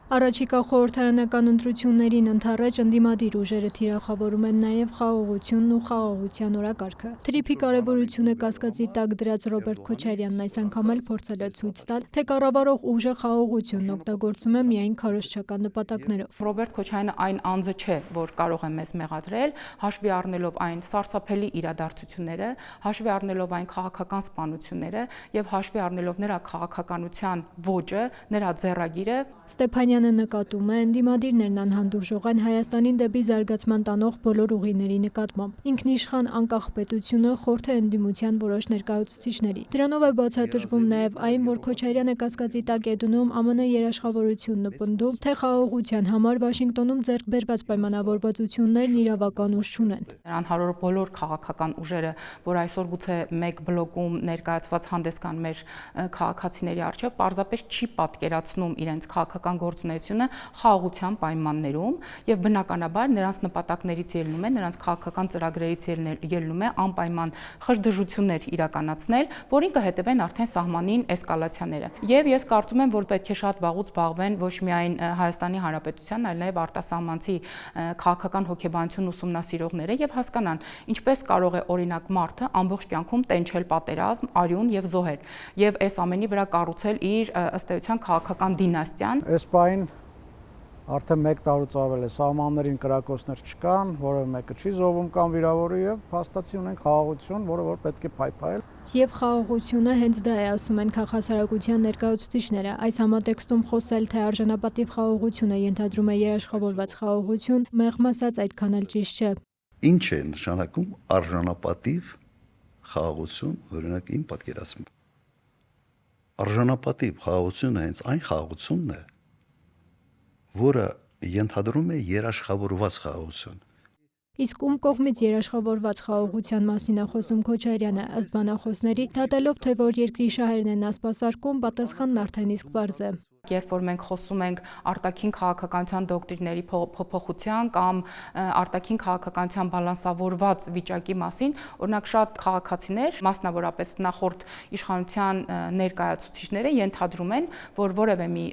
Առաջիկա խորհրդարանական ընտրություններին ընդառաջ ընդդիմադիր ուժերը թիրախավորում են նաև խաղաղությունն ու խաղաղության օրակարգը։ Թրիփի կարևորությունը կասկածի տակ դրած Ռոբերտ Քոչարյանն այս անգամ էլ փորձել է ցույց տալ, թե կառավարող ուժը խաղաղությունն օգտագործում է միայն քարոզչական նպատակներով։ Ռոբերտ Քոչարյանը այն անձը չէ, որ կարող է մեզ մեղադրել, հաշվի առնելով այն սարսափելի իրադարձությունները, հաշվի առնելով այն քաղաքական սպանությունները եւ հաշվի առնելով նրա քաղաքականության ոճը, նրա ձեռագիրը։ Ստեփանյանը նկատում է, ընդդիմադիրներն անհանդուրժող են Հայաստանին դեպի զարգացման տանող բոլոր ուղիների նկատմամբ։ Ինքնիշխան անկախ պետությունը խորթ է ընդդիմության որոշ ներկայացուցիչների։ Դրանով է բացատրվում նաև այն, որ Քոչարյանը կասկածի տակ է դնում ԱՄՆ երաշխավորությունն ու պնդում, թե խաղաղության համար Վաշինգտոնում ձեռք բերված պայմանավորվածություններն իրավական ուժ չունեն։ Նրան հարյուր բոլոր քաղաքական ուժերը, որ այսօր գուցե մեկ բլոկում ներկայացված հանդես կան մեր քաղաքացիների առջև, պարզապես չի պատկերացնում իրենց քաղաքական գործունեությունը խաղաղության պայմաններում եւ բնականաբար նրանց նպատակներից ելնում է, նրանց քաղաքական ծրագրերից ելնում է անպայման խժդժություններ իրականացնել, որին կհետևեն արդեն սահմանին էսկալացիաները։ Եվ ես կարծում եմ, որ պետք է շատ վաղուց զբաղվեն ոչ միայն Հայաստանի Հանրապետության, այլ նաեւ արտասահմանցի քաղաքական հոգեբանություն ուսումնասիրողները եւ հասկանան, ինչպես կարող է օրինակ մարդը ամբողջ կյանքում տենչել պատերազմ, արյուն եւ զոհեր եւ այս ամենի վրա կառուցել իր ըստ էության քաղաքական դինաստիան։ Այս պահին արդեն 1 տարուց ավել է սահմաններին կրակոցներ չկան, որևէ մեկը չի զոհվում կամ վիրավորվում եւ փաստացի ունենք խաղաղություն, որը որ պետք է փայփայել։ Եվ խաղաղությունը հենց դա է, ասում են քաղաքասարակության ներկայացուցիչները։ Այս համատեքստում խոսել, թե արժանապատիվ խաղաղությունը ենթադրում է երաշխավորված խաղաղություն, մեղմ ասած այդքան էլ ճիշտ չէ։ Ինչ է նշանակում արժանապատիվ խաղաղություն, օրինակ իմ պատկերացմամբ։ Արժանապատիվ խաղաղությունը հենց այն խաղաղությունն է, որը ենթադրում է երաշխավորված խաղաղություն։ Իսկ ում կողմից երաշխավորված խաղաղության մասին է խոսում Քոչարյանը, ըստ բանախոսների, դատելով, թե որ երկրի շահերն են նա սպասարկում, պատասխանն արդեն իսկ պարզ է։ Երբ որ մենք խոսում ենք արտաքին քաղաքականության դոկտրիների փոփոխության կամ արտաքին քաղաքականության բալանսավորված վիճակի մասին, օրինակ շատ քաղաքացիներ, մասնավորապես նախորդ իշխանության ներկայացուցիչները ենթադրում են, որ որևէ մի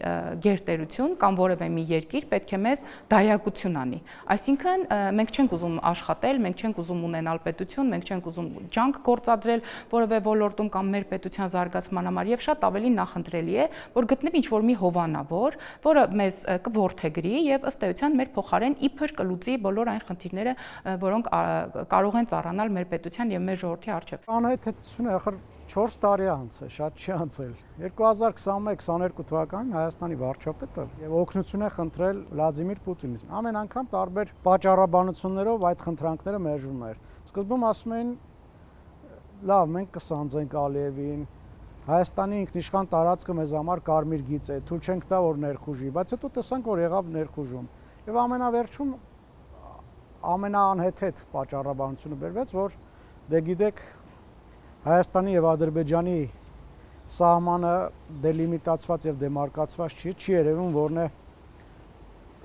գերտերություն կամ որևէ մի երկիր պետք է մեզ դայակություն անի։ Այսինքն մենք չենք ուզում աշխատել, մենք չենք ուզում ունենալ պետություն, մենք չենք ուզում ջանք գործադրել որևէ ոլորտում կամ մեր պետության զարգացման համար եւ շատ ավելի նախընտրելի է, որ գտնվի ինչ-որ մի հովանավոր, որը մեզ կորդեգրի եւ ըստ էության մեր փոխարեն իբր կլուծի բոլոր այն խնդիրները, որոնք կարող են ծառանալ մեր պետության եւ մեր ժողովրդի առջեւ։ Անհեթեթությունը ախր 4 տարի անց է, շատ չի անցել։ 2021-22 թվականին Հայաստանի վարչապետը եւ օգնություն է խնդրել Վլադիմիր Պուտինից։ Ամեն անգամ տարբեր պատճառաբանություններով այդ խնդրանքները մերժում էր։ Սկզբում ասում էին՝ լավ, մենք կսանձենք Ալիևին, Հայաստանի ինքնիշխան տարածքը մեզ համար կարմիր գիծ է, թույլ չենք տա որ ներխուժի, բայց հետո տեսանք որ եղավ ներխուժում։ Եվ ամենավերջում ամենաանհեթեթ պատճառաբանությունը բերվեց, որ դե գիտեք Հայաստանի եւ Ադրբեջանի սահմանը դելիմիտացված եւ դեմարկացված չի երևում որն է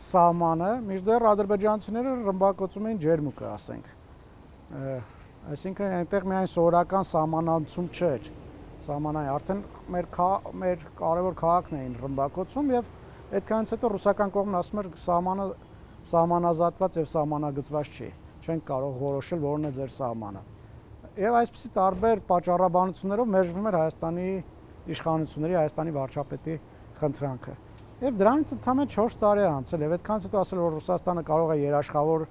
սահմանը, մինչդեռ ադրբեջանցիները ռմբակոծում էին ջերմուկը, ասենք։ Այսինքն այնտեղ միայն սովորական սահմանացում չէր։ Սահմանային արդեն մեր կարևոր քաղաքն էին ռմբակոծում եւ այդքանից հետո ռուսական կողմն ասում էր սահմանը սահմանազատված եւ սահմանագծված չի։ Չենք կարող որոշել որն է ձեր սահմանը։ Եվ այսպիսի տարբեր պատճառաբանություններով մերժվում էր Հայաստանի իշխանությունների, Հայաստանի վարչապետի խնդրանքը։ Եվ դրանից ընդամենը 4 տարի է անցել եւ այդքանից հետո ասել որ Ռուսաստանը կարող է երաշխավոր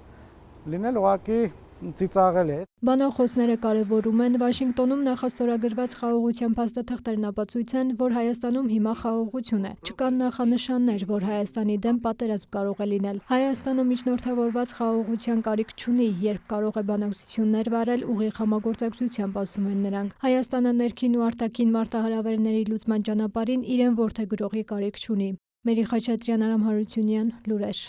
լինել, ուղղակի ծիծաղել է։ Բանախոսները կարևորում են Վաշինգտոնում նախաստորագրված խաղաղության փաստաթղթերն ապացույց են, որ Հայաստանում հիմա խաղաղություն է։ Չկան նախանշաններ, որ Հայաստանի դեմ պատերազմ կարող է լինել։ Հայաստանում միջնորդավորված խաղաղության կարիք չունի, երբ կարող է բանակցություններ վարել ուղիղ համագործակցությամբ, ասում են նրանք։ Հայաստանը ներքին ու արտաքին մարտահրավերների լուծման ճանապարհին իրեն որդեգրողի կարիք չունի։ Մերի Խաչատրյան, Արամ Հարությունյան, լուրեր։